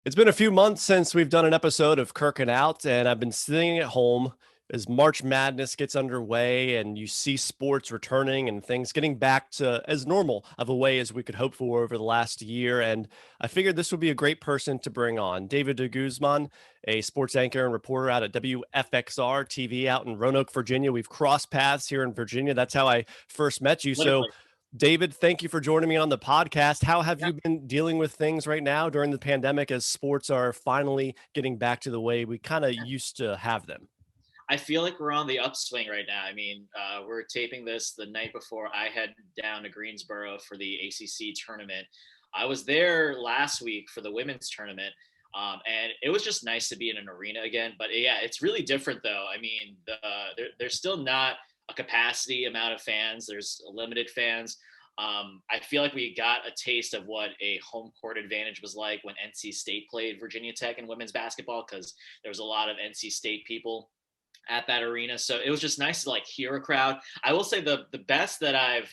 It's been a few months since we've done an episode of Kirkin Out, and I've been sitting at home as March Madness gets underway and you see sports returning and things getting back to as normal of a way as we could hope for over the last year. And I figured this would be a great person to bring on. David DeGuzman, a sports anchor and reporter out at WFXR-TV out in Roanoke, Virginia. We've crossed paths here in Virginia. That's how I first met you. So Politically. David, thank you for joining me on the podcast. How have Yeah. you been dealing with things right now during the pandemic as sports are finally getting back to the way we kind of used to have them? I feel like we're on the upswing right now. I mean, we're taping this the night before I head down to Greensboro for the ACC tournament. I was there last week for the women's tournament, and it was just nice to be in an arena again. But yeah, it's really different though. I mean, there's still not a capacity amount of fans. There's limited fans. I feel like we got a taste of what a home court advantage was like when NC State played Virginia Tech in women's basketball because there was a lot of NC State people at that arena. So it was just nice to like hear a crowd. I will say the best that I've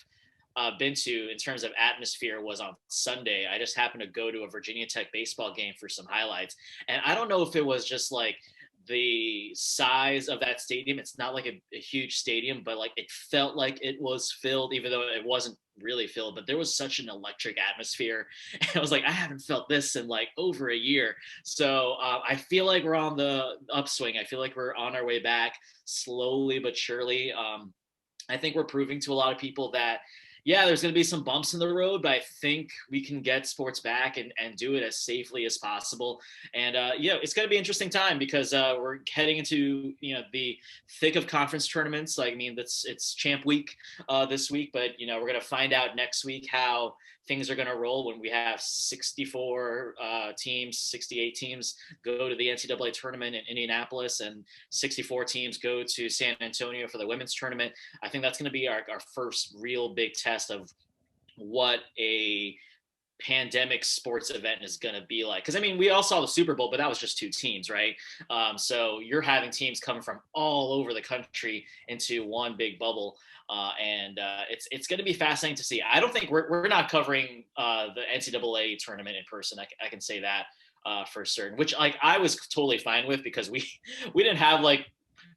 been to in terms of atmosphere was on Sunday. I just happened to go to a Virginia Tech baseball game for some highlights, and I don't know if it was just like the size of that stadium. It's not like a huge stadium, but like it felt like it was filled, even though it wasn't really filled. But there was such an electric atmosphere, and I was like, I haven't felt this in like over a year. So I feel like we're on the upswing. I feel like we're on our way back slowly but surely. I think we're proving to a lot of people that, yeah, there's going to be some bumps in the road, but I think we can get sports back and do it as safely as possible. And it's going to be an interesting time because we're heading into the thick of conference tournaments. Like, I mean, it's champ week this week, but we're going to find out next week how things are going to roll when we have 64 teams, 68 teams go to the NCAA tournament in Indianapolis, and 64 teams go to San Antonio for the women's tournament. I think that's going to be our first real big test of what a pandemic sports event is going to be like. Because I mean, we all saw the Super Bowl, but that was just two teams, right? So you're having teams coming from all over the country into one big bubble. It's going to be fascinating to see. I don't think we're not covering the NCAA tournament in person. I can say that for certain, which like I was totally fine with because we didn't have like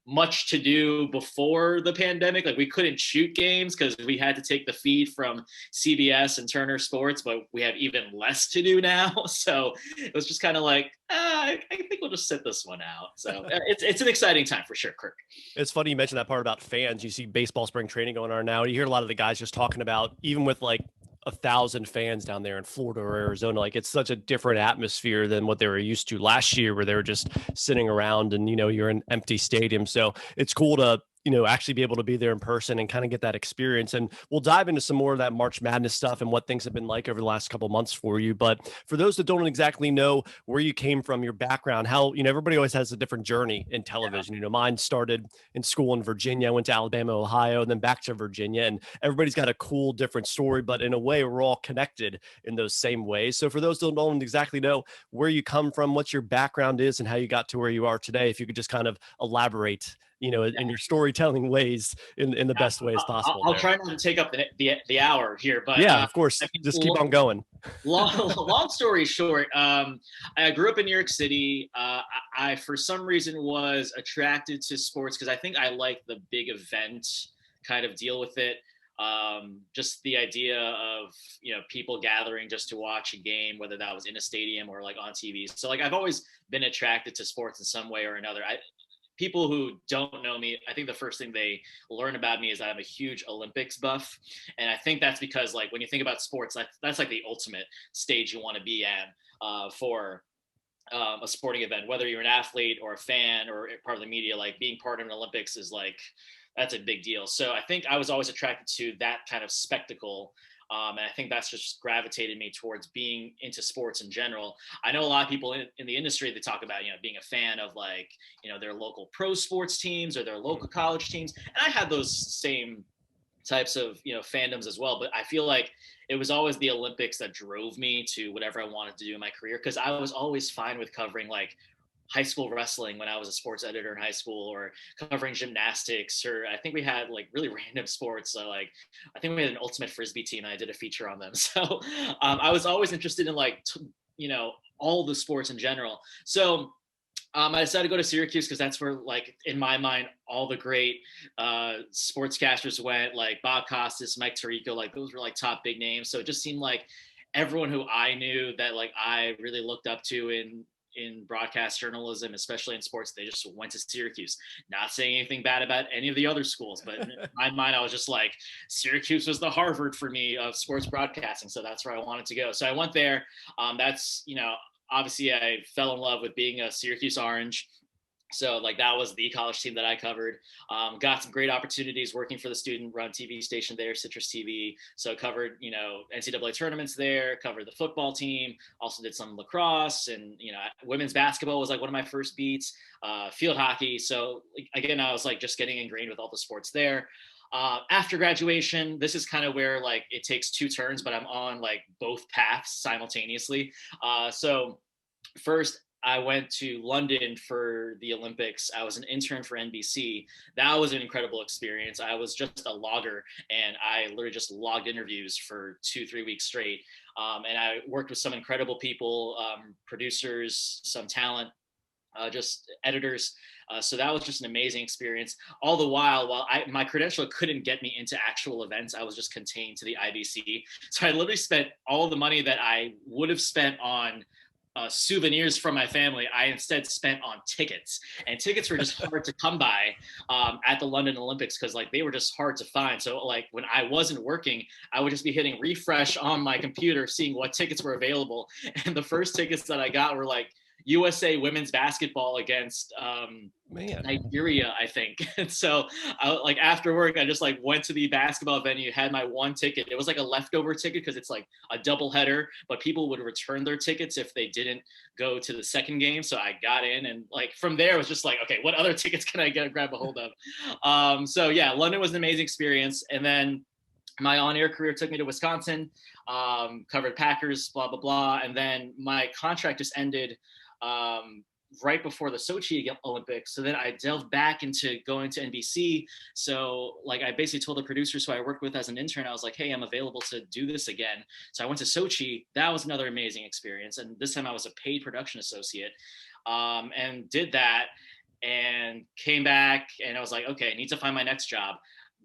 much to do before the pandemic. Like we couldn't shoot games because we had to take the feed from CBS and Turner Sports, but we have even less to do now. So it was just kind of like, I think we'll just sit this one out. So it's an exciting time for sure, Kirk. It's funny you mentioned that part about fans. You see baseball spring training going on now. You hear a lot of the guys just talking about, even with like 1,000 fans down there in Florida or Arizona, like it's such a different atmosphere than what they were used to last year, where they were just sitting around and you're in empty stadium. So it's cool to actually be able to be there in person and kind of get that experience. And we'll dive into some more of that March Madness stuff and what things have been like over the last couple of months for you. But for those that don't exactly know where you came from, your background, how, everybody always has a different journey in television. Mine started in school in Virginia. I went to Alabama, Ohio, and then back to Virginia. And everybody's got a cool, different story, but in a way, we're all connected in those same ways. So for those that don't exactly know where you come from, what your background is, and how you got to where you are today, if you could just kind of elaborate in your storytelling ways in the best way as possible I'll there. try not to take up the hour here, but Yeah, of course. I mean, Just keep on going. long story short, I grew up in New York City. I for some reason was attracted to sports because I think I like the big event kind of deal with it. Just the idea of people gathering just to watch a game, whether that was in a stadium or like on TV. So like I've always been attracted to sports in some way or another. People who don't know me, I think the first thing they learn about me is that I'm a huge Olympics buff. And I think that's because like when you think about sports, that's like the ultimate stage you want to be at for a sporting event, whether you're an athlete or a fan or part of the media. Like being part of an Olympics is like, that's a big deal. So I think I was always attracted to that kind of spectacle. And I think that's just gravitated me towards being into sports in general. I know a lot of people in the industry that talk about, being a fan of like, their local pro sports teams or their local college teams. And I had those same types of, fandoms as well. But I feel like it was always the Olympics that drove me to whatever I wanted to do in my career. Cause I was always fine with covering like high school wrestling when I was a sports editor in high school, or covering gymnastics, or I think we had like really random sports. So like, I think we had an ultimate Frisbee team and I did a feature on them. So I was always interested in like all the sports in general. So I decided to go to Syracuse because that's where, like, in my mind, all the great sportscasters went, like Bob Costas, Mike Tirico, like those were like top big names. So it just seemed like everyone who I knew that like I really looked up to in broadcast journalism, especially in sports, they just went to Syracuse. Not saying anything bad about any of the other schools, but in my mind, I was just like, Syracuse was the Harvard for me of sports broadcasting. So that's where I wanted to go. So I went there. That's, obviously I fell in love with being a Syracuse Orange. So like that was the college team that I covered. Got some great opportunities working for the student-run TV station there, Citrus TV. So covered, NCAA tournaments there, covered the football team, also did some lacrosse, and women's basketball was like one of my first beats, field hockey. So again, I was like just getting ingrained with all the sports there. After graduation, this is kind of where like it takes two turns, but I'm on like both paths simultaneously. So first, I went to London for the Olympics. I was an intern for NBC. That was an incredible experience. I was just a logger, and I literally just logged interviews for 2-3 weeks straight. And I worked with some incredible people, producers, some talent, just editors. So that was just an amazing experience. All the while my credential couldn't get me into actual events, I was just contained to the IBC. So I literally spent all the money that I would have spent on souvenirs from my family, I instead spent on tickets, and tickets were just hard to come by at the London Olympics because like they were just hard to find. So like when I wasn't working, I would just be hitting refresh on my computer, seeing what tickets were available. And the first tickets that I got were like USA women's basketball against Nigeria, I think. And so like after work, I just like went to the basketball venue, had my one ticket. It was like a leftover ticket because it's like a double header, but people would return their tickets if they didn't go to the second game. So I got in, and like from there it was just like, okay, what other tickets can I grab a hold of? So yeah, London was an amazing experience. And then my on-air career took me to Wisconsin, covered Packers, blah, blah, blah. And then my contract just ended right before the Sochi Olympics. So then I delved back into going to NBC. So like I basically told the producers who I worked with as an intern, I was like, hey, I'm available to do this again. So I went to Sochi. That was another amazing experience. And this time I was a paid production associate, and did that and came back, and I was like, okay, I need to find my next job.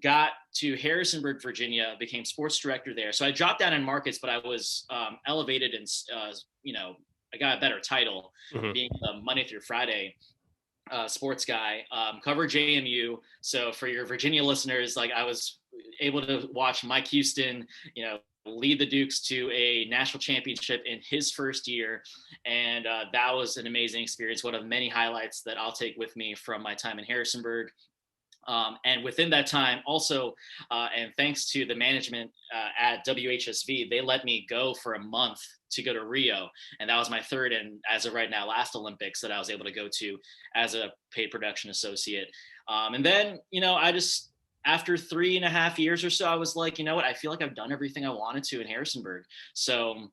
Got to Harrisonburg, Virginia, became sports director there. So I dropped down in markets, but I was elevated and, I got a better title, being the Monday through Friday sports guy. Covered JMU. So for your Virginia listeners, like I was able to watch Mike Houston, lead the Dukes to a national championship in his first year. And that was an amazing experience. One of many highlights that I'll take with me from my time in Harrisonburg. And within that time also, and thanks to the management at WHSV, they let me go for a month to go to Rio. And that was my third, and as of right now, last Olympics that I was able to go to as a paid production associate. And then, I just, after 3.5 years or so, I was like, you know what, I feel like I've done everything I wanted to in Harrisonburg. So,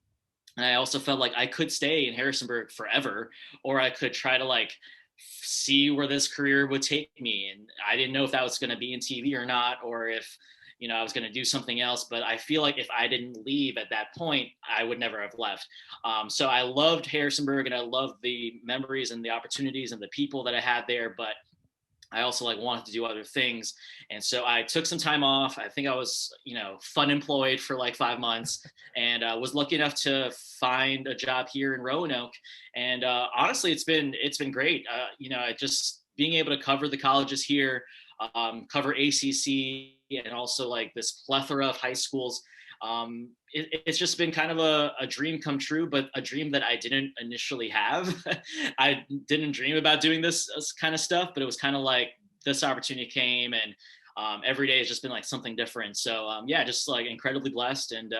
and I also felt like I could stay in Harrisonburg forever, or I could try to like see where this career would take me. And I didn't know if that was going to be in TV or not, or if, I was going to do something else. But I feel like if I didn't leave at that point, I would never have left. So I loved Harrisonburg, and I loved the memories and the opportunities and the people that I had there. But I also like wanted to do other things. And so I took some time off. I think I was, fun employed for like 5 months, and was lucky enough to find a job here in Roanoke. And honestly, it's been great. Just being able to cover the colleges here, cover ACC, and also like this plethora of high schools. It's just been kind of a dream come true, but a dream that I didn't initially have. I didn't dream about doing this kind of stuff, but it was kind of like this opportunity came, and every day has just been like something different. So just like incredibly blessed, and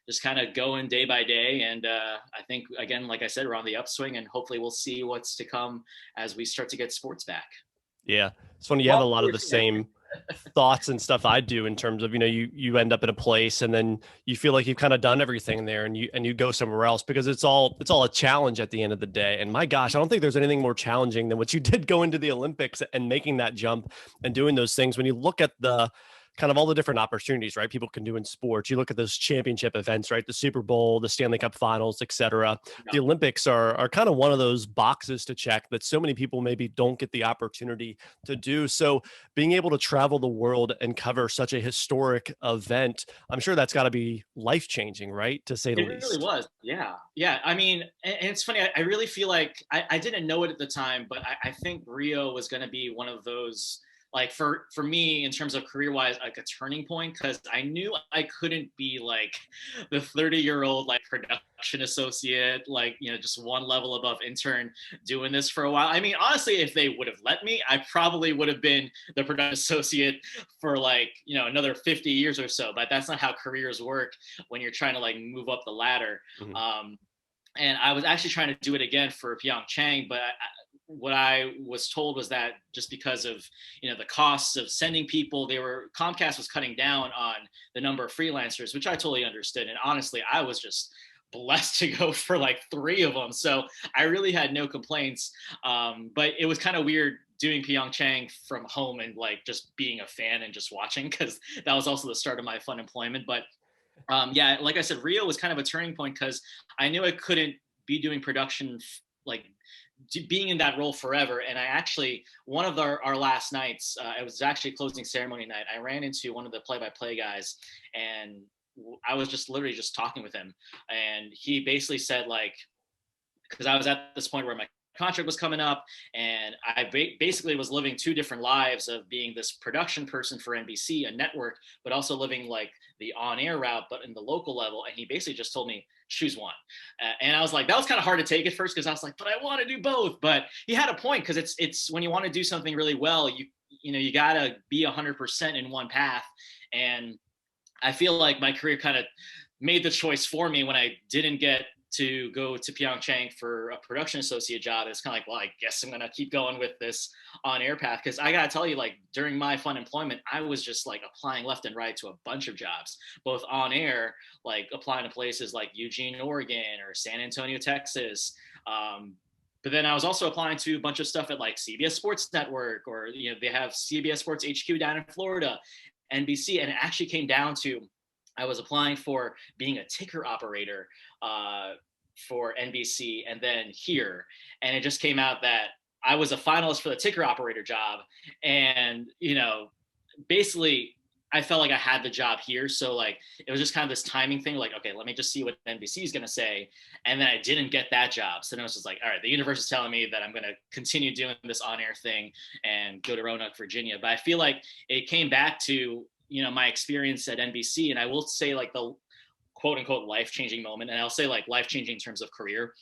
just kind of going day by day. And I think, again, like I said, we're on the upswing, and hopefully we'll see what's to come as we start to get sports back. Yeah. It's funny. You have a lot of the same thoughts and stuff I do in terms of, you end up in a place and then you feel like you've kind of done everything there, and you go somewhere else because it's all a challenge at the end of the day. And my gosh, I don't think there's anything more challenging than what you did go into the Olympics and making that jump and doing those things. When you look at the kind of all the different opportunities, right, people can do in sports. You look at those championship events, right, the Super Bowl, the Stanley Cup Finals, etc. The Olympics are kind of one of those boxes to check that so many people maybe don't get the opportunity to do. So being able to travel the world and cover such a historic event, I'm sure that's got to be life changing, right, to say the It really least. was. Yeah. Yeah. I mean, and it's funny. I really feel like I didn't know it at the time, but I think Rio was going to be one of those, like for me in terms of career wise, like a turning point, because I knew I couldn't be like the 30-year-old like production associate, like, you know, just one level above intern doing this for a while. I mean, honestly, if they would have let me, I probably would have been the production associate for like, you know, another 50 years or so. But that's not how careers work when you're trying to like move up the ladder. Mhm. And I was actually trying to do it again for Pyeongchang, but what I was told was that just because of, you know, the costs of sending people, Comcast was cutting down on the number of freelancers, which I totally understood. And honestly, I was just blessed to go for like 3 of them, so I really had no complaints. But it was kind of weird doing Pyeongchang from home and like just being a fan and just watching, because that was also the start of my fun employment. But yeah, like I said, Rio was kind of a turning point because I knew I couldn't be doing production like being in that role forever. And I actually, one of our last nights, it was actually closing ceremony night. I ran into one of the play-by-play guys, and I was just literally just talking with him, and he basically said like, because I was at this point where my contract was coming up, and I basically was living 2 different lives of being this production person for NBC, a network, but also living like the on-air route, but in the local level. And he basically just told me, choose one. And I was like, that was kind of hard to take at first, because I was like, but I want to do both. But he had a point, because it's when you want to do something really well, you know, you gotta be 100% in one path. And I feel like my career kind of made the choice for me when I didn't get to go to Pyeongchang for a production associate job. It's kind of like, well, I guess I'm going to keep going with this on air path. Cause I got to tell you, like during my fun employment, I was just like applying left and right to a bunch of jobs, both on air, like applying to places like Eugene, Oregon, or San Antonio, Texas. But then I was also applying to a bunch of stuff at like CBS Sports Network, or, you know, they have CBS Sports HQ down in Florida, NBC. And it actually came down to, I was applying for being a ticker operator for NBC and then here. And it just came out that I was a finalist for the ticker operator job. And, you know, basically I felt like I had the job here. So like, it was just kind of this timing thing. Like, okay, let me just see what NBC is going to say. And then I didn't get that job. So then I was just like, all right, the universe is telling me that I'm going to continue doing this on-air thing and go to Roanoke, Virginia. But I feel like it came back to, you know, my experience at NBC. And I will say like the quote unquote life-changing moment. And I'll say like life-changing in terms of career,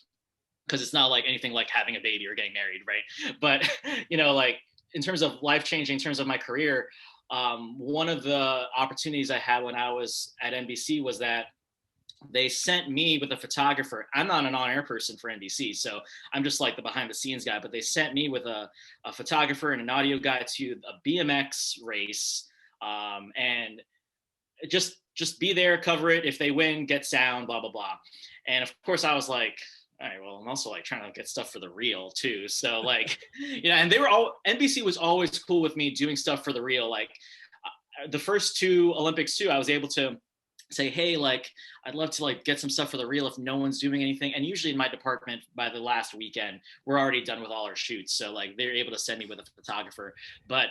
because it's not like anything like having a baby or getting married, right? But, you know, like in terms of life-changing, in terms of my career, one of the opportunities I had when I was at NBC was that they sent me with a photographer. I'm not an on-air person for NBC, so I'm just like the behind-the-scenes guy. But they sent me with a photographer and an audio guy to a BMX race, and just be there, cover it. If they win, get sound, blah blah blah. And of course, I was like, all right, well, I'm also like trying to get stuff for the reel too. So like, you know, and NBC was always cool with me doing stuff for the reel. Like the first 2 Olympics too, I was able to say, hey, like, I'd love to like get some stuff for the reel if no one's doing anything. And usually in my department, by the last weekend, we're already done with all our shoots. So like they're able to send me with a photographer. But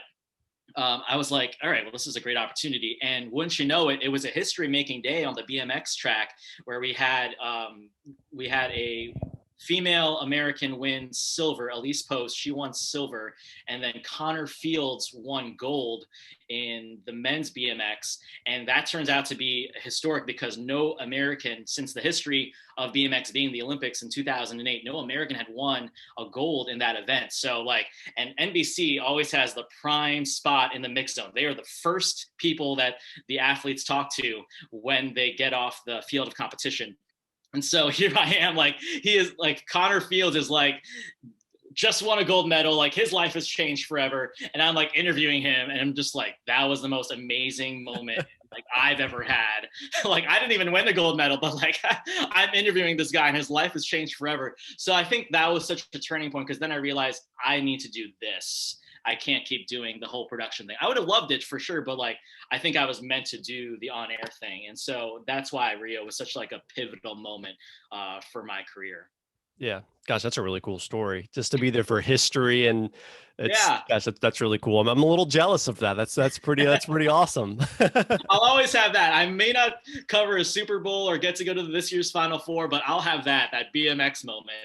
I was like, all right, well, this is a great opportunity. And wouldn't you know it, it was a history making day on the BMX track, where we had a female American win silver, Elise Post, she won silver. And then Connor Fields won gold in the men's BMX. And that turns out to be historic, because no American, since the history of BMX being the Olympics in 2008, no American had won a gold in that event. So like, and NBC always has the prime spot in the mix zone. They are the first people that the athletes talk to when they get off the field of competition. And so here I am, like, he is like, Connor Fields is like, just won a gold medal, like his life has changed forever. And I'm like interviewing him, and I'm just like, that was the most amazing moment like I've ever had. Like I didn't even win the gold medal, but like I'm interviewing this guy and his life has changed forever. So I think that was such a turning point, because then I realized I need to do this. I can't keep doing the whole production thing. I would have loved it for sure, but like I think I was meant to do the on-air thing, and so that's why Rio was such like a pivotal moment for my career. Yeah. Gosh, that's a really cool story. Just to be there for history, and it's Yeah. gosh, that's really cool. I'm a little jealous of that. That's pretty awesome. I'll always have that. I may not cover a Super Bowl or get to go to this year's Final Four, but I'll have that BMX moment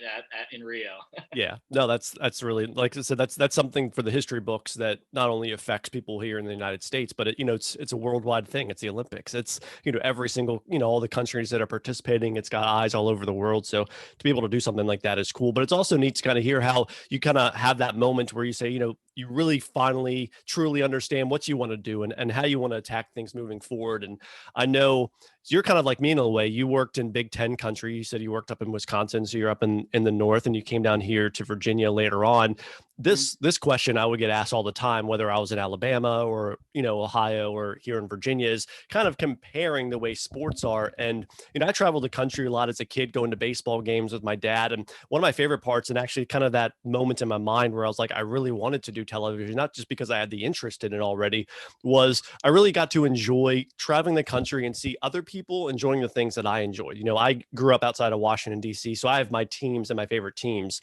in Rio. Yeah, no, that's really, like I said, that's something for the history books that not only affects people here in the United States, but it's a worldwide thing. It's the Olympics. It's every single all the countries that are participating. It's got eyes all over the world. So to be able to do something like that is cool. But it's also neat to kind of hear how you kind of have that moment where you say, you really finally truly understand what you want to do, and how you want to attack things moving forward. And I know you're kind of like me in a way. You worked in Big Ten country. You said you worked up in Wisconsin, so you're up in the north, and you came down here to Virginia later on. This question I would get asked all the time, whether I was in Alabama or Ohio or here in Virginia, is kind of comparing the way sports are. And I traveled the country a lot as a kid, going to baseball games with my dad. And one of my favorite parts, and actually kind of that moment in my mind where I was like, I really wanted to do television, not just because I had the interest in it already, was I really got to enjoy traveling the country and see other people enjoying the things that I enjoyed. I grew up outside of Washington, D.C., so I have my teams and my favorite teams.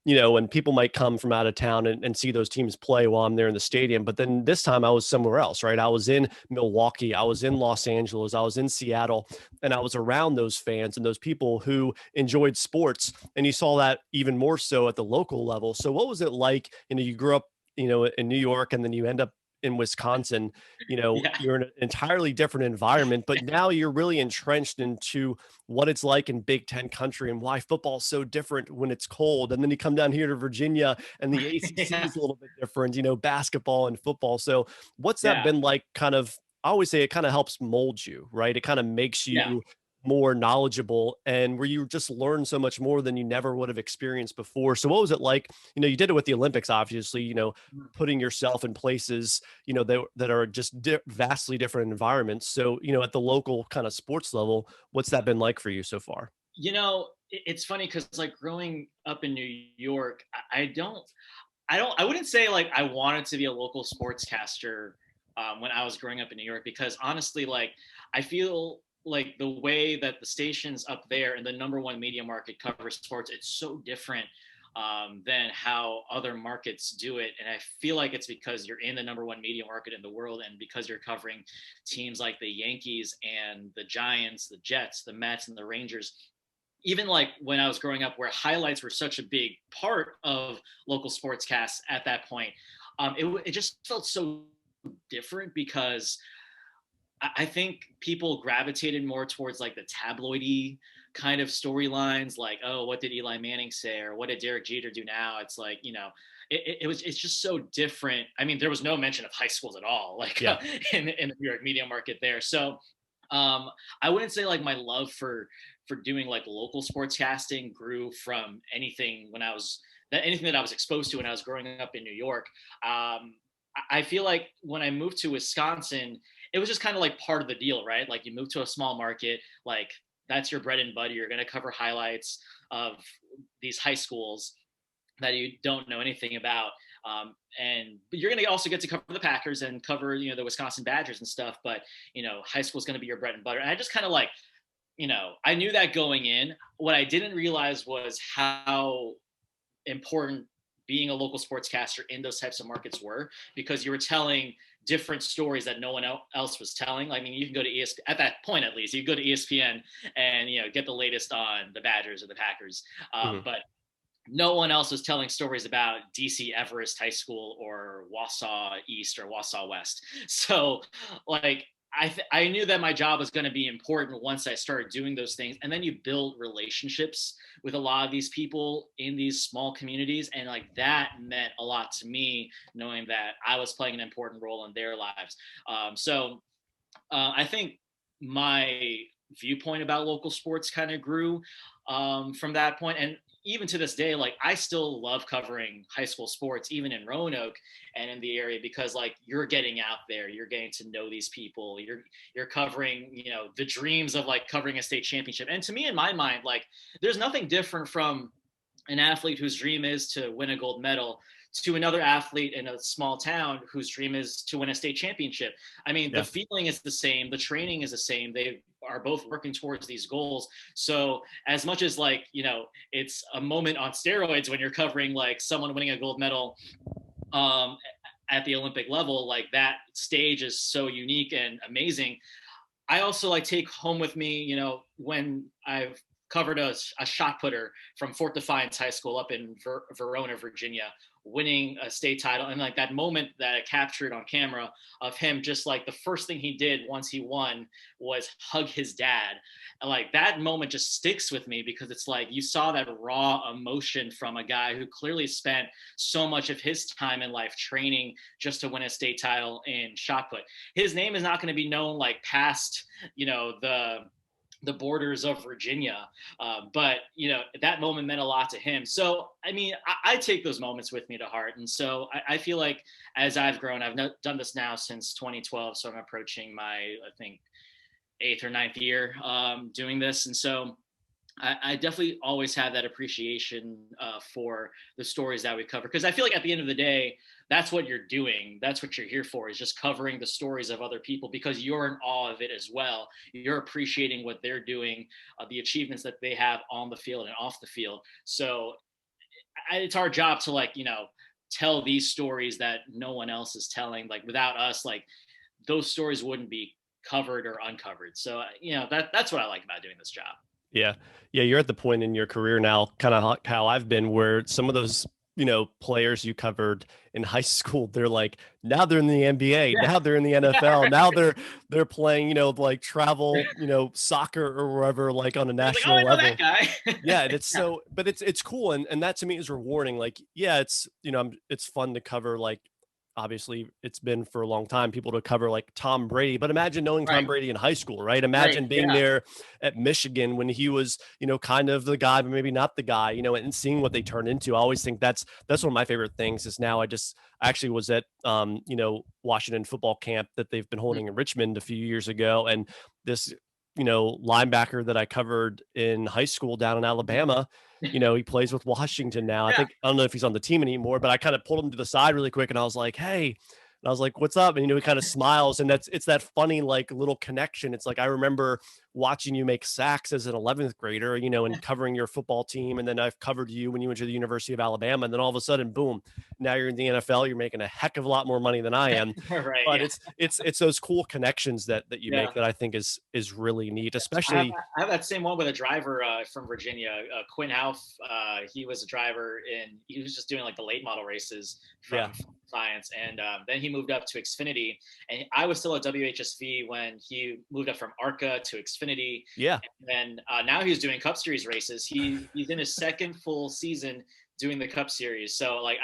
And people might come from out of town and see those teams play while I'm there in the stadium. But then this time I was somewhere else, right? I was in Milwaukee, I was in Los Angeles, I was in Seattle, and I was around those fans and those people who enjoyed sports. And you saw that even more so at the local level. So what was it like? You grew up, in New York, and then you end up in Wisconsin. Yeah. You're in an entirely different environment, but now you're really entrenched into what it's like in Big Ten country and why football is so different when it's cold. And then you come down here to Virginia, and the ACC Yeah. is a little bit different, basketball and football. So what's that Yeah. been like? Kind of, I always say it kind of helps mold you, right? It kind of makes Yeah. you more knowledgeable, and where you just learn so much more than you never would have experienced before. So what was it like? You did it with the Olympics, obviously, putting yourself in places, that are just vastly different environments. So, at the local kind of sports level, what's that been like for you so far? It's funny because like growing up in New York, I wouldn't say like I wanted to be a local sportscaster when I was growing up in New York, because honestly, like I feel like the way that the stations up there in the number one media market cover sports, it's so different than how other markets do it. And I feel like it's because you're in the number one media market in the world, and because you're covering teams like the Yankees and the Giants, the Jets, the Mets, and the Rangers. Even like when I was growing up, where highlights were such a big part of local sportscasts at that point, it just felt so different, because I think people gravitated more towards like the tabloidy kind of storylines, like, oh, what did Eli Manning say, or what did Derek Jeter do now? It's like, it's just so different. I mean, there was no mention of high schools at all, like Yeah. in the New York media market there. So I wouldn't say like my love for doing like local sportscasting grew from anything anything that I was exposed to when I was growing up in New York. I feel like when I moved to Wisconsin, it was just kind of like part of the deal, right? Like you move to a small market, like that's your bread and butter. You're going to cover highlights of these high schools that you don't know anything about. But you're going to also get to cover the Packers and cover, the Wisconsin Badgers and stuff. But, high school is going to be your bread and butter. And I just kind of like, I knew that going in. What I didn't realize was how important being a local sportscaster in those types of markets were, because you were telling different stories that no one else was telling. I mean, you can go to ESPN at that point, at least you go to ESPN and, get the latest on the Badgers or the Packers. Mhm. But no one else was telling stories about DC Everest High School or Wausau East or Wausau West. So like, I knew that my job was going to be important once I started doing those things. And then you build relationships with a lot of these people in these small communities. And like that meant a lot to me, knowing that I was playing an important role in their lives. I think my viewpoint about local sports kind of grew from that point. And even to this day, like I still love covering high school sports, even in Roanoke and in the area, because like you're getting out there, you're getting to know these people, you're covering, the dreams of like covering a state championship. And to me, in my mind, like there's nothing different from an athlete whose dream is to win a gold medal to another athlete in a small town whose dream is to win a state championship. I mean, the feeling is the same, the training is the same. They are both working towards these goals. So as much as like, you know, it's a moment on steroids when you're covering like someone winning a gold medal at the Olympic level, like that stage is so unique and amazing. I also like take home with me, you know, when I've covered a shot putter from Fort Defiance High School up in Verona, Virginia, winning a state title. And like that moment that I captured on camera of him, just like the first thing he did once he won was hug his dad. And like that moment just sticks with me because it's like you saw that raw emotion from a guy who clearly spent so much of his time in life training just to win a state title in shot put. His name is not going to be known like past, you know, the borders of Virginia. But, you know, that moment meant a lot to him. So, I mean, I take those moments with me to heart. And so I feel like as I've grown, I've done this now since 2012. So I'm approaching my, I think, 8th or 9th year doing this. And so I definitely always have that appreciation for the stories that we cover. Because I feel like at the end of the day, that's what you're doing. That's what you're here for, is just covering the stories of other people because you're in awe of it as well. You're appreciating what they're doing, the achievements that they have on the field and off the field. So it's our job to, like, you know, tell these stories that no one else is telling. Like without us, like those stories wouldn't be covered or uncovered. So, you know, that's what I like about doing this job. Yeah. Yeah. You're at the point in your career now, kind of how I've been, where some of those, you know, players you covered in high school, they're like, now they're in the NBA, Yeah. now they're in the NFL, now they're playing, you know, like travel, you know, soccer or wherever, like on a Like, oh, national I know level. that guy. Yeah. And it's so, but it's cool. And that to me is rewarding. Like, yeah, it's, you know, it's fun to cover, like, obviously it's been for a long time people to cover like Tom Brady, but imagine knowing Tom Right. Brady in high school, right? Right. Imagine being Yeah. there at Michigan when he was, you know, kind of the guy, but maybe not the guy, you know, and seeing what they turned into. I always think that's one of my favorite things is now I actually was at, you know, Washington football camp that they've been holding in Richmond a few years ago. And this, you know, linebacker that I covered in high school down in Alabama, you know, he plays with Washington now. Yeah. I don't know if he's on the team anymore, but I kind of pulled him to the side really quick and I was like, hey, and I was like, what's up? And, you know, he kind of smiles and it's that funny, like little connection. It's like, I remember watching you make sacks as an 11th grader, you know, and covering your football team. And then I've covered you when you went to the University of Alabama. And then all of a sudden, boom, now you're in the NFL, you're making a heck of a lot more money than I am. Right. But Yeah. it's those cool connections that you Yeah. make that I think is really neat, especially. I have that same one with a driver from Virginia, Quinn Houff. He was a driver he was just doing like the late model races from Science. And then he moved up to Xfinity. And I was still at WHSV when he moved up from ARCA to Xfinity. Yeah. And now he's doing Cup Series races. He's in his second full season doing the Cup Series. So like,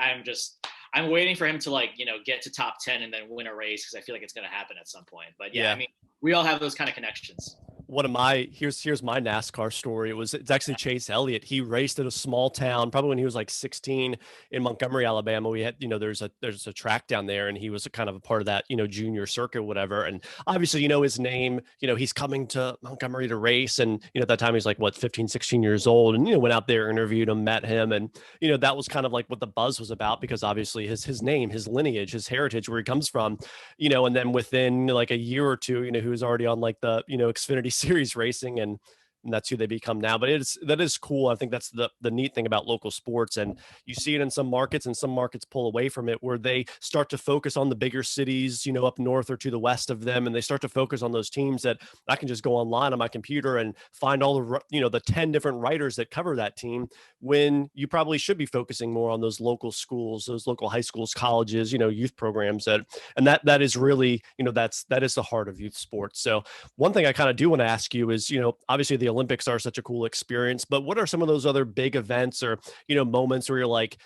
I'm waiting for him to, like, you know, get to top 10 and then win a race because I feel like it's going to happen at some point. But yeah, I mean, we all have those kind of connections. One of my here's my NASCAR story. It's actually Chase Elliott. He raced at a small town, probably when he was like 16 in Montgomery, Alabama. We had, you know, there's a track down there, and he was a kind of a part of that, you know, junior circuit, whatever. And obviously, you know, his name, you know, he's coming to Montgomery to race. And, you know, at that time he's like, what, 15, 16 years old. And, you know, went out there, interviewed him, met him. And, you know, that was kind of like what the buzz was about, because obviously his name, his lineage, his heritage, where he comes from, you know, and then within like a year or two, you know, he was already on like the, you know, Xfinity Series racing, and that's who they become now. But that is cool. I think that's the neat thing about local sports. And you see it in some markets, and some markets pull away from it, where they start to focus on the bigger cities, you know, up north or to the west of them. And they start to focus on those teams that I can just go online on my computer and find all the, you know, the 10 different writers that cover that team, when you probably should be focusing more on those local schools, those local high schools, colleges, you know, youth programs and that is really, you know, that is the heart of youth sports. So one thing I kind of do want to ask you is, you know, obviously the Olympics are such a cool experience, but what are some of those other big events or, you know, moments where you're like,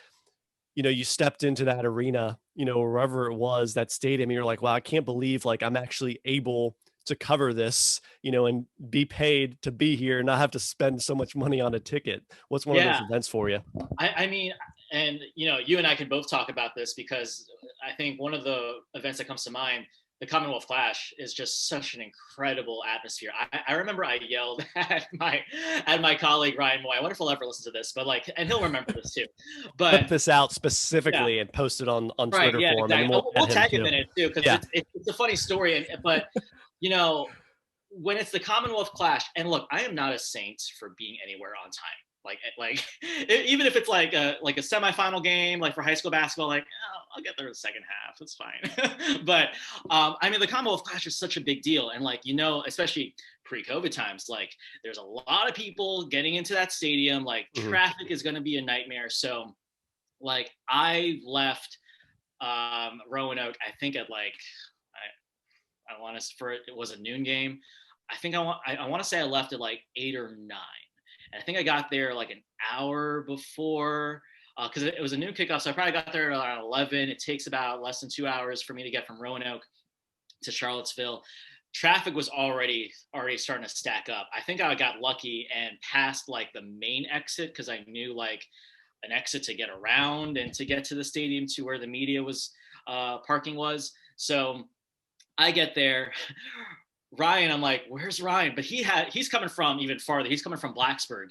you know, you stepped into that arena, you know, wherever it was, that stadium, and you're like, wow, I can't believe like I'm actually able to cover this, you know, and be paid to be here and not have to spend so much money on a ticket. What's one of those events for you? I mean, and, you know, you and I can both talk about this, because I think one of the events that comes to mind, the Commonwealth Clash is just such an incredible atmosphere. I remember I yelled at my colleague Ryan Moy. I wonder if he'll ever listen to this, but like, and he'll remember this too. But clip this out specifically and post it on right, Twitter yeah, for him, exactly. and We'll tag him in it too, because Yeah. it's a funny story. But you know, when it's the Commonwealth Clash, and look, I am not a saint for being anywhere on time. Like even if it's like a semifinal game, like for high school basketball, like I'll get there in the second half, it's fine. But I mean, the Commonwealth Clash is such a big deal, and like, you know, especially pre-COVID times, like there's a lot of people getting into that stadium. Like traffic is going to be a nightmare. So like I left Roanoke, I think at like I want to, for it was a noon game. I think I want to say I left at like 8 or 9. And I think I got there like an hour before, because it was a noon kickoff. So I probably got there around 11. It takes about less than 2 hours for me to get from Roanoke to Charlottesville. Traffic was already starting to stack up. I think I got lucky and passed like the main exit, because I knew like an exit to get around and to get to the stadium to where the media was parking was. So I get there. Ryan, I'm like, where's Ryan? But he's coming from even farther. He's coming from Blacksburg.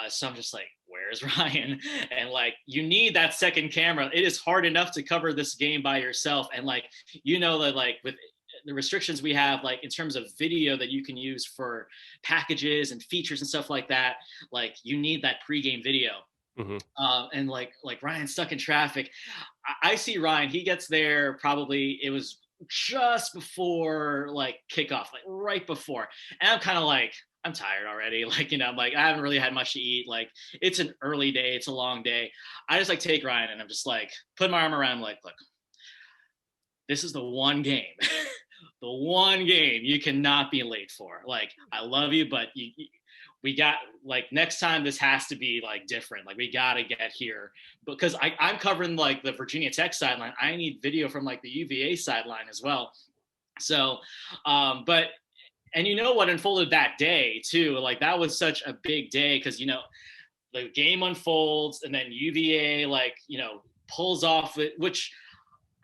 So I'm just like, where's Ryan? And like, you need that second camera. It is hard enough to cover this game by yourself. And like, you know, that like with the restrictions we have, like in terms of video that you can use for packages and features and stuff like that, like you need that pregame video. And like Ryan's stuck in traffic. I see Ryan, he gets there probably, it was just before like kickoff, like right before. And I'm kind of like, I'm tired already. Like, you know, I'm like, I haven't really had much to eat. Like it's an early day. It's a long day. I just like take Ryan and I'm just like, put my arm around him, like, look, this is the one game, the one game you cannot be late for. Like, I love you, but we got like next time this has to be like different. Like we got to get here, because I'm covering like the Virginia Tech sideline. I need video from like the UVA sideline as well. So, but, and you know what unfolded that day too? Like that was such a big day, because, you know, the game unfolds and then UVA, like, you know, pulls off it, which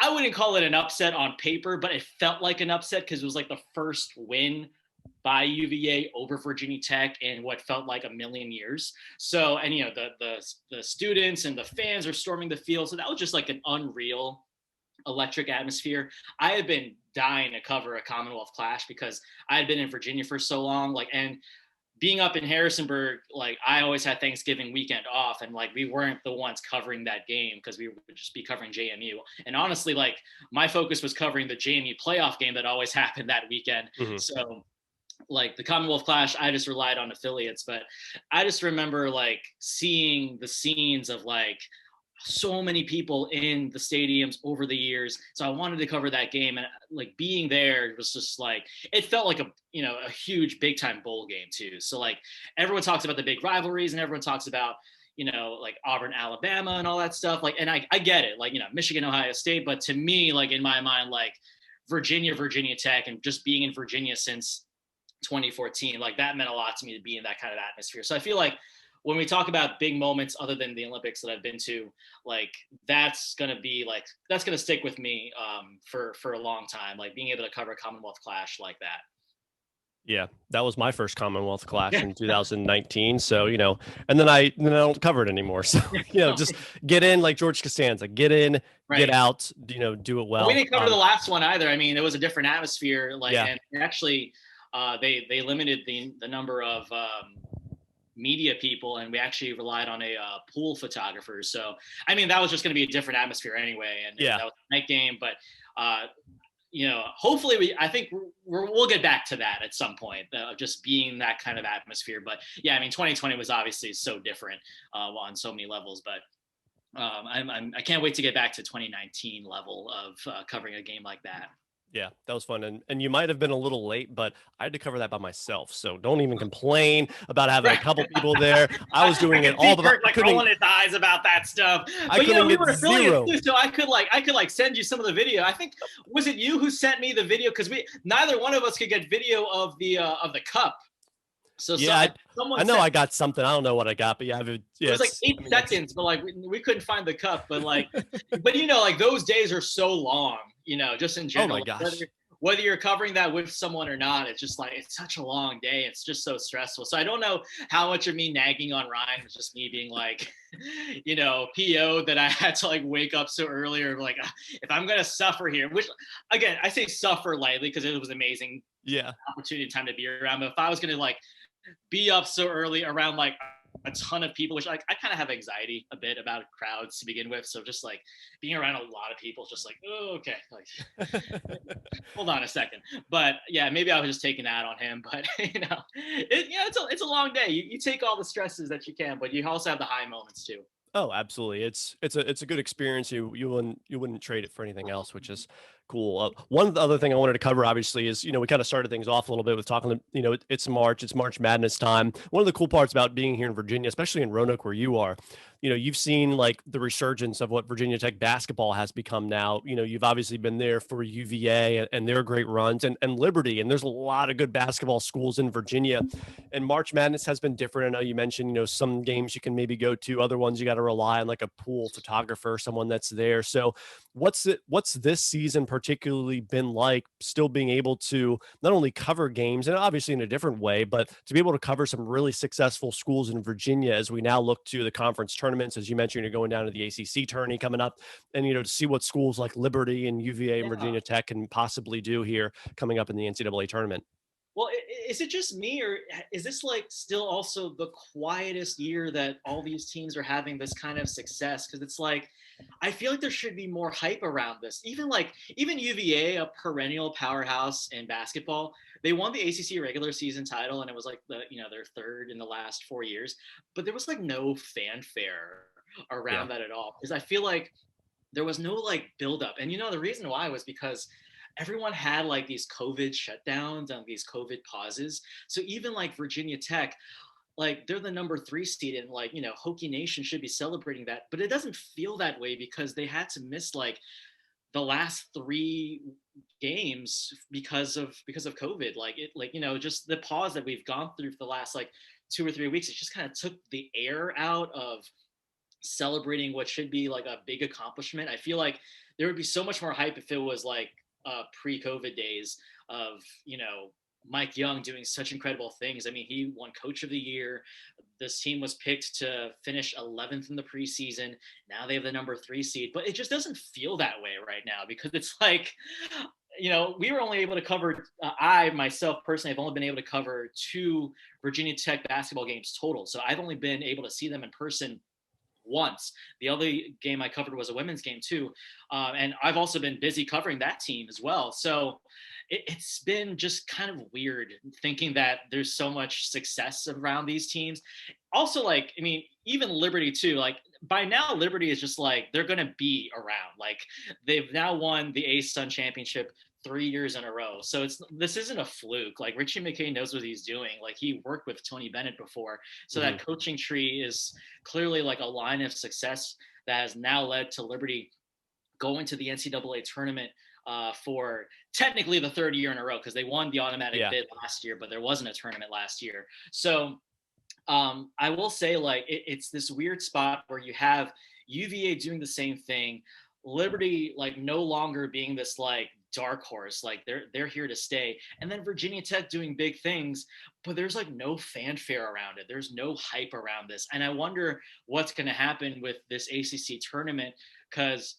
I wouldn't call it an upset on paper, but it felt like an upset because it was like the first win by UVA over Virginia Tech in what felt like a million years. So, and you know, the students and the fans are storming the field. So that was just like an unreal electric atmosphere. I had been dying to cover a Commonwealth Clash because I had been in Virginia for so long. Like, and being up in Harrisonburg, like I always had Thanksgiving weekend off, and like we weren't the ones covering that game because we would just be covering JMU. And honestly, like my focus was covering the JMU playoff game that always happened that weekend. So like the Commonwealth Clash, I just relied on affiliates. But I just remember like seeing the scenes of like so many people in the stadiums over the years. So I wanted to cover that game, and like being there was just like, it felt like a, you know, a huge big time bowl game too. So like everyone talks about the big rivalries and everyone talks about, you know, like Auburn, Alabama and all that stuff. Like, and I get it, like, you know, Michigan, Ohio State, but to me, like in my mind, like Virginia Tech, and just being in Virginia since 2014, like that meant a lot to me to be in that kind of atmosphere. So I feel like when we talk about big moments other than the Olympics that I've been to, like that's going to stick with me for a long time, like being able to cover a Commonwealth Clash like that. Yeah, that was my first Commonwealth Clash in 2019. So, you know, and then I don't cover it anymore. So, you know, just get in like George Costanza, get in, get out, you know, do it well. We didn't cover the last one either. I mean, it was a different atmosphere. Like, and actually they limited the number of media people, and we actually relied on a pool photographer. So, I mean, that was just going to be a different atmosphere anyway. And that was a night game, but you know, hopefully I think we'll get back to that at some point, just being that kind of atmosphere. But yeah, I mean, 2020 was obviously so different on so many levels, but I can't wait to get back to 2019 level of covering a game like that. Yeah, that was fun. And you might have been a little late, but I had to cover that by myself. So don't even complain about having a couple people there. I was doing it all the time. Like rolling his eyes about that stuff. But you know, we were zero. affiliates too, so I could send you some of the video. I think, was it you who sent me the video? Because neither one of us could get video of the cup. So yeah, I know I got something. I don't know what I got, but yeah, it was like 8 seconds, but like we couldn't find the cup. But like, but you know, like those days are so long, you know, just in general. Oh my gosh. whether you're covering that with someone or not, it's just like, it's such a long day. It's just so stressful. So I don't know how much of me nagging on Ryan was just me being like, PO that I had to like wake up so early, or like, if I'm going to suffer here, which again, I say suffer lightly because it was amazing opportunity time to be around. But if I was going to like be up so early around like a ton of people, which I kind of have anxiety a bit about crowds to begin with. So just like being around a lot of people, just like, oh, okay, like hold on a second. But yeah, maybe I was just taking that on him. But it's a long day. You take all the stresses that you can, but you also have the high moments too. Oh, absolutely. It's a good experience. You wouldn't trade it for anything else, which is cool. One other thing I wanted to cover, obviously, is we kind of started things off a little bit with talking. It's March Madness time. One of the cool parts about being here in Virginia, especially in Roanoke, where you are, you've seen like the resurgence of what Virginia Tech basketball has become now. You've obviously been there for UVA and their great runs, and Liberty, and there's a lot of good basketball schools in Virginia. And March Madness has been different. I know you mentioned, some games you can maybe go to, other ones you got to rely on like a pool photographer, someone that's there. So what's this season particularly been like, still being able to not only cover games and obviously in a different way, but to be able to cover some really successful schools in Virginia as we now look to the conference tournaments? As you mentioned, you're going down to the ACC tourney coming up, and to see what schools like Liberty and UVA and Virginia Tech can possibly do here coming up in the NCAA tournament. Well, is it just me, or is this like still also the quietest year that all these teams are having this kind of success? Because it's like, I feel like there should be more hype around this. Even UVA, a perennial powerhouse in basketball, they won the ACC regular season title, and it was like their third in the last 4 years. But there was like no fanfare around that at all, because I feel like there was no like buildup. And the reason why was because everyone had like these COVID shutdowns and these COVID pauses. So even like Virginia Tech, like they're the number 3 seed, and like, Hokie Nation should be celebrating that, but it doesn't feel that way because they had to miss like the last 3 games because of COVID. Just the pause that we've gone through for the last like 2 or 3 weeks, it just kind of took the air out of celebrating what should be like a big accomplishment. I feel like there would be so much more hype if it was like pre-COVID days of Mike Young doing such incredible things. I mean, he won Coach of the Year. This team was picked to finish 11th in the preseason. Now they have the number 3 seed, but it just doesn't feel that way right now, because it's like, we were only able to cover, I myself personally have only been able to cover 2 Virginia Tech basketball games total. So I've only been able to see them in person once. The other game I covered was a women's game too. And I've also been busy covering that team as well. So it's been just kind of weird thinking that there's so much success around these teams. Also, like, I mean, even Liberty too, like by now Liberty is just like, they're going to be around. Like they've now won the ASUN championship 3 years in a row. So this isn't a fluke. Like Richie McKay knows what he's doing. Like he worked with Tony Bennett before. So that coaching tree is clearly like a line of success that has now led to Liberty going to the NCAA tournament for technically the 3rd year in a row, because they won the automatic bid last year, but there wasn't a tournament last year. So I will say, like, it's this weird spot where you have UVA doing the same thing, Liberty like no longer being this like dark horse, like they're here to stay, and then Virginia Tech doing big things, but there's like no fanfare around it. There's no hype around this, and I wonder what's going to happen with this ACC tournament, because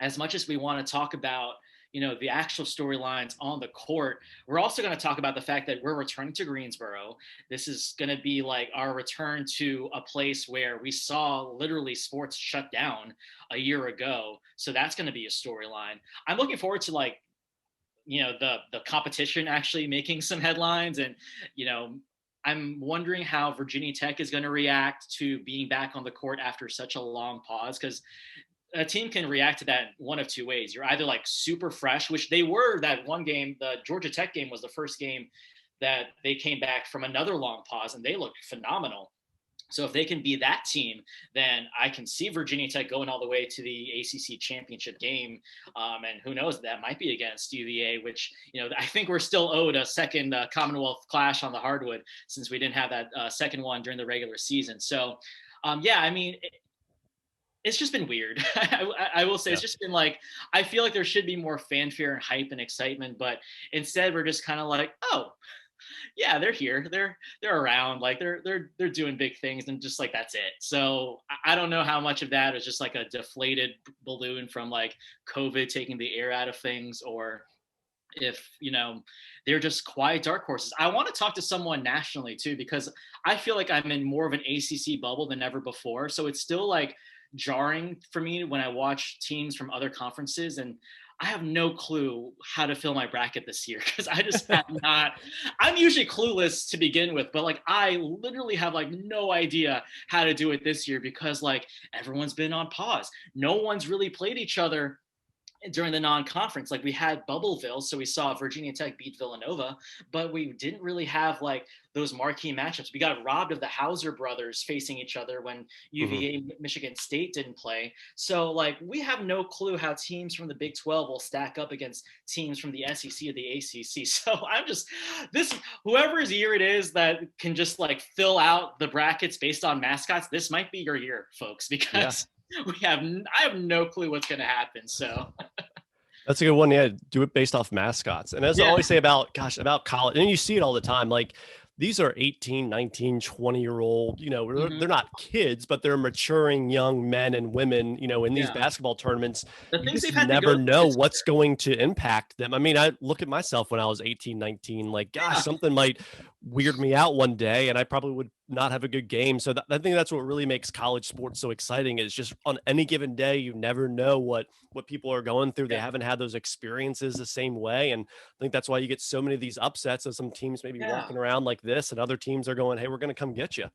as much as we want to talk about the actual storylines on the court, we're also going to talk about the fact that we're returning to Greensboro. This is going to be like our return to a place where we saw literally sports shut down a year ago. So that's going to be a storyline. I'm looking forward to like, the competition actually making some headlines, and, I'm wondering how Virginia Tech is going to react to being back on the court after such a long pause, because a team can react to that one of 2 ways. You're either like super fresh, which they were that one game. The Georgia Tech game was the first game that they came back from another long pause, and they looked phenomenal. So if they can be that team, then I can see Virginia Tech going all the way to the ACC championship game. And who knows, that might be against UVA, which, I think we're still owed a second Commonwealth clash on the hardwood, since we didn't have that second one during the regular season. So, I mean, It's just been weird. I will say Yeah. it's just been like, I feel like there should be more fanfare and hype and excitement, but instead we're just kind of like, oh, yeah, they're here, they're around, like they're doing big things, and just like that's it. So I don't know how much of that is just like a deflated balloon from like COVID taking the air out of things, or if they're just quiet dark horses. I want to talk to someone nationally too, because I feel like I'm in more of an ACC bubble than ever before. So it's still like jarring for me when I watch teams from other conferences, and I have no clue how to fill my bracket this year, because I just have not. I'm usually clueless to begin with, but like I literally have like no idea how to do it this year, because like everyone's been on pause. No one's really played each other during the non-conference. Like we had Bubbleville, so we saw Virginia Tech beat Villanova, but we didn't really have like those marquee matchups. We got robbed of the Hauser brothers facing each other when Mhm. UVA Michigan State didn't play. So like we have no clue how teams from the Big 12 will stack up against teams from the SEC or the ACC. So I'm just this whoever's year it is that can just like fill out the brackets based on mascots, this might be your year, folks, Yeah. because I have no clue what's going to happen. So That's a good one. Yeah, do it based off mascots. And as I yeah, always say about, gosh, about college, and you see it all the time, like these are 18, 19, 20-year-old, they're hmm not kids, but they're maturing young men and women, in these yeah, basketball tournaments. the You things they've just had to never go through know this what's going to impact them. I mean, I look at myself when I was 18, 19, like, gosh, year. something might weird me out one day and I probably would not have a good game. So I think that's what really makes college sports so exciting, is just on any given day, you never know what people are going through. They Yeah, haven't had those experiences the same way. And I think that's why you get so many of these upsets, of some teams maybe yeah. walking around like this and other teams are going, hey, we're going to come get you.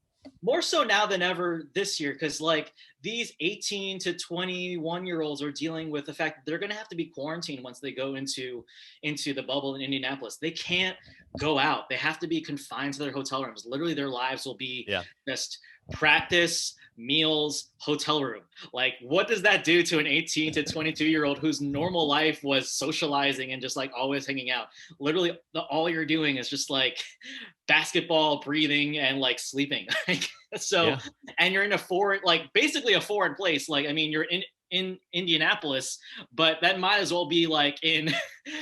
More so now than ever this year, because like these 18 to 21-year-olds are dealing with the fact that they're going to have to be quarantined once they go into the bubble in Indianapolis. They can't go out. They have to be confined to their hotel rooms. Literally, their lives will be Yeah. just practice, meals, hotel room. Like, what does that do to an 18 to 22-year-old whose normal life was socializing and just like always hanging out? Literally, all you're doing is just like basketball, breathing, and like sleeping. So, Yeah. and you're in a foreign, like basically a foreign place. Like, I mean, you're in Indianapolis, but that might as well be like in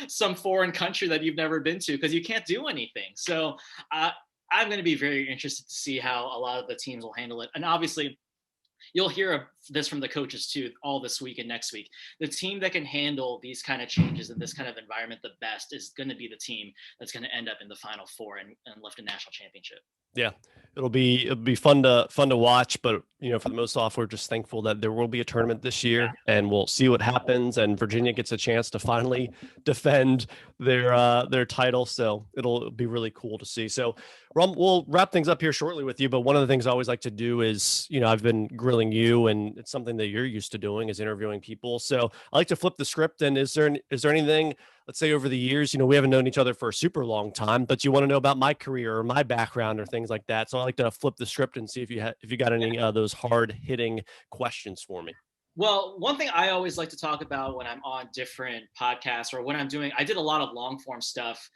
some foreign country that you've never been to, because you can't do anything. So I'm going to be very interested to see how a lot of the teams will handle it. And obviously, you'll hear this from the coaches too, all this week and next week. The team that can handle these kind of changes in this kind of environment the best is going to be the team that's going to end up in the Final Four and lift a national championship. Yeah, it'll be fun to watch, but for the most off, we're just thankful that there will be a tournament this year, and we'll see what happens. And Virginia gets a chance to finally defend their title, so it'll be really cool to see. So, we'll wrap things up here shortly with you. But one of the things I always like to do is, I've been grilling you, and it's something that you're used to doing, is interviewing people. So I like to flip the script. And is there anything, let's say over the years, we haven't known each other for a super long time, but you want to know about my career or my background or things like that. So I like to flip the script and see if you got any of those hard hitting questions for me. Well, one thing I always like to talk about when I'm on different podcasts, or when I did a lot of long form stuff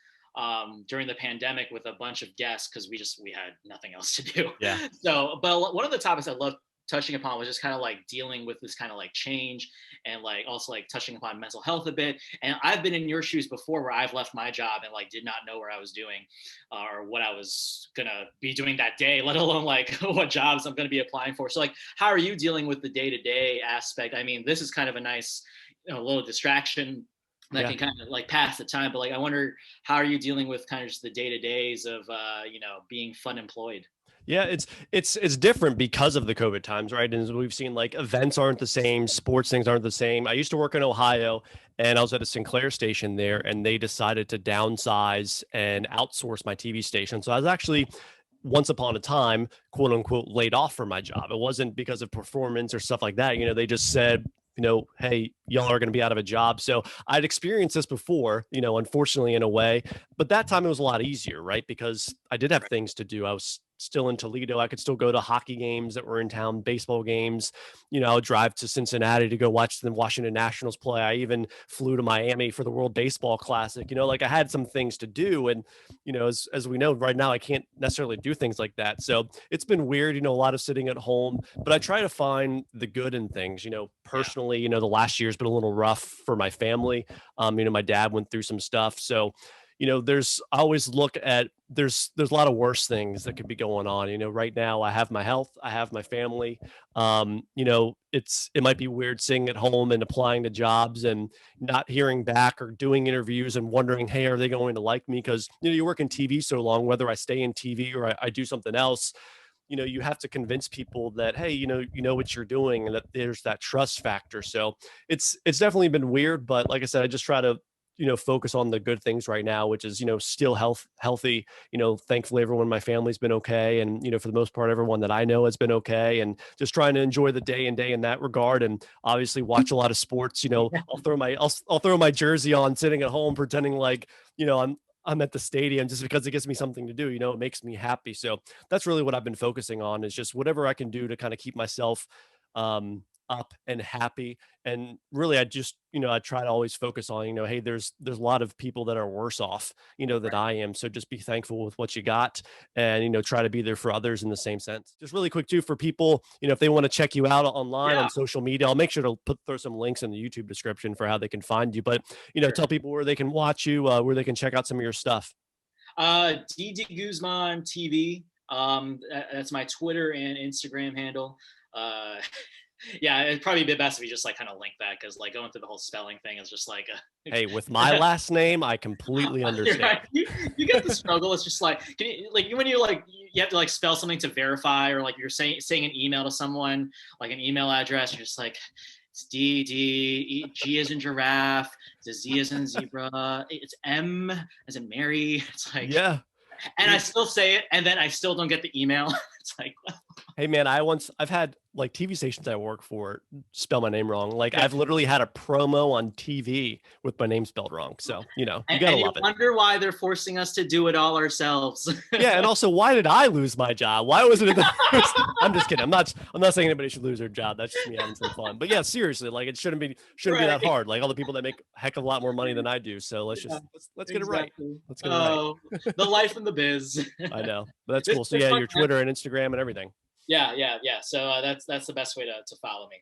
during the pandemic with a bunch of guests, because we had nothing else to do. Yeah. So, but one of the topics I love touching upon was just kind of like dealing with this kind of like change, and like also like touching upon mental health a bit. And I've been in your shoes before, where I've left my job and like did not know where I was doing or what I was gonna be doing that day, let alone like what jobs I'm gonna be applying for. So like, how are you dealing with the day-to-day aspect? I mean, this is kind of a nice little distraction that Yeah. can kind of like pass the time, but like I wonder, how are you dealing with kind of just the day-to-days of being fun employed? Yeah, it's different because of the COVID times, right? And as we've seen, like events aren't the same, sports things aren't the same. I used to work in Ohio, and I was at a Sinclair station there, and they decided to downsize and outsource my TV station. So I was actually, once upon a time, quote unquote, laid off from my job. It wasn't because of performance or stuff like that. They just said, hey, y'all are going to be out of a job. So I'd experienced this before, unfortunately, in a way, but that time it was a lot easier, right? Because I did have things to do. I was still in Toledo, I could still go to hockey games that were in town, baseball games. You know, I would drive to Cincinnati to go watch the Washington Nationals play. I even flew to Miami for the World Baseball Classic. You know, like I had some things to do. And, you know, as we know right now, I can't necessarily do things like that. So it's been weird, you know, a lot of sitting at home, but I try to find the good in things. You know, personally, you know, the last year's been a little rough for my family. You know, my dad went through some stuff. So, you know, I always look at, there's a lot of worse things that could be going on. You know, right now I have my health, I have my family. You know, it might be weird sitting at home and applying to jobs and not hearing back, or doing interviews and wondering, hey, are they going to like me? Because, you know, you work in TV so long, whether I stay in TV or I do something else, you know, you have to convince people that, hey, you know what you're doing, and that there's that trust factor. So it's definitely been weird, but like I said, I just try to, you know, focus on the good things right now, which is, you know, still healthy. You know, thankfully everyone in my family's been okay. And, you know, for the most part, everyone that I know has been okay, and just trying to enjoy the day in that regard. And obviously watch a lot of sports. You know, I'll throw my jersey on sitting at home, pretending like, you know, I'm at the stadium, just because it gives me something to do. You know, it makes me happy. So that's really what I've been focusing on, is just whatever I can do to kind of keep myself up and happy. And really, I just, you know, I try to always focus on, you know, hey, there's a lot of people that are worse off, you know, than I am. So just be thankful with what you got, and, you know, try to be there for others in the same sense. Just really quick too, for people, you know, if they want to check you out online on social media, I'll make sure to throw some links in the YouTube description for how they can find you. But, you know, tell people where they can watch you, where they can check out some of your stuff. David DeGuzman TV. That's my Twitter and Instagram handle. Yeah, it'd probably be best if we just like kind of link that, because like going through the whole spelling thing is just like hey, with my last name, I completely understand. Right. You get the struggle. It's just like, like when you like, you have to like spell something to verify, or like you're saying an email to someone, like an email address, you're just like, it's G as in giraffe, it's Z as in zebra, it's M as in Mary. It's like, yeah. And I still say it, and then I still don't get the email. It's like, hey man, I've had like TV stations I work for spell my name wrong. Like I've literally had a promo on TV with my name spelled wrong. So, you know, you gotta love it. Wonder why they're forcing us to do it all ourselves. Yeah, and also, why did I lose my job? Why wasn't it the first? I'm just kidding. I'm not saying anybody should lose their job. That's just me having some fun. But yeah, seriously, like it shouldn't be that hard. Like all the people that make a heck of a lot more money than I do. So let's get it right. Let's get it right. The life in the biz. I know, but that's cool. So yeah, your Twitter and Instagram and everything. Yeah. So that's the best way to follow me,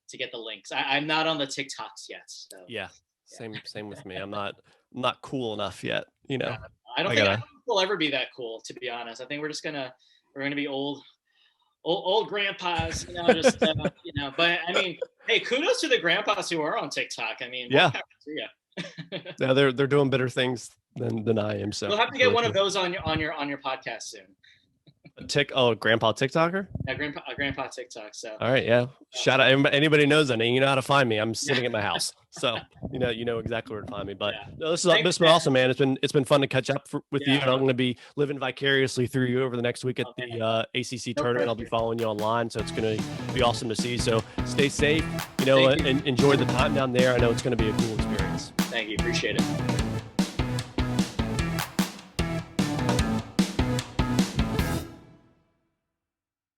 to get the links. I'm not on the TikToks yet. So. Yeah, same with me. I'm not cool enough yet. You know, I don't think we'll ever be that cool, to be honest. I think we're gonna be old grandpas, you know, just you know. But I mean, hey, kudos to the grandpas who are on TikTok. I mean, yeah. Yeah, they're doing better things than I am. So we'll have to get one of those on your podcast soon. Grandpa TikToker? Yeah, grandpa TikTok. So all right, yeah. Shout out anybody knows that, you know how to find me. I'm sitting at my house, so you know exactly where to find me. But no, this has been awesome, man. It's been fun to catch up with you, and I'm going to be living vicariously through you over the next week at the ACC tournament. I'll be following you online, so it's going to be awesome to see. So stay safe, you know, and enjoy the time down there. I know it's going to be a cool experience. Thank you, appreciate it.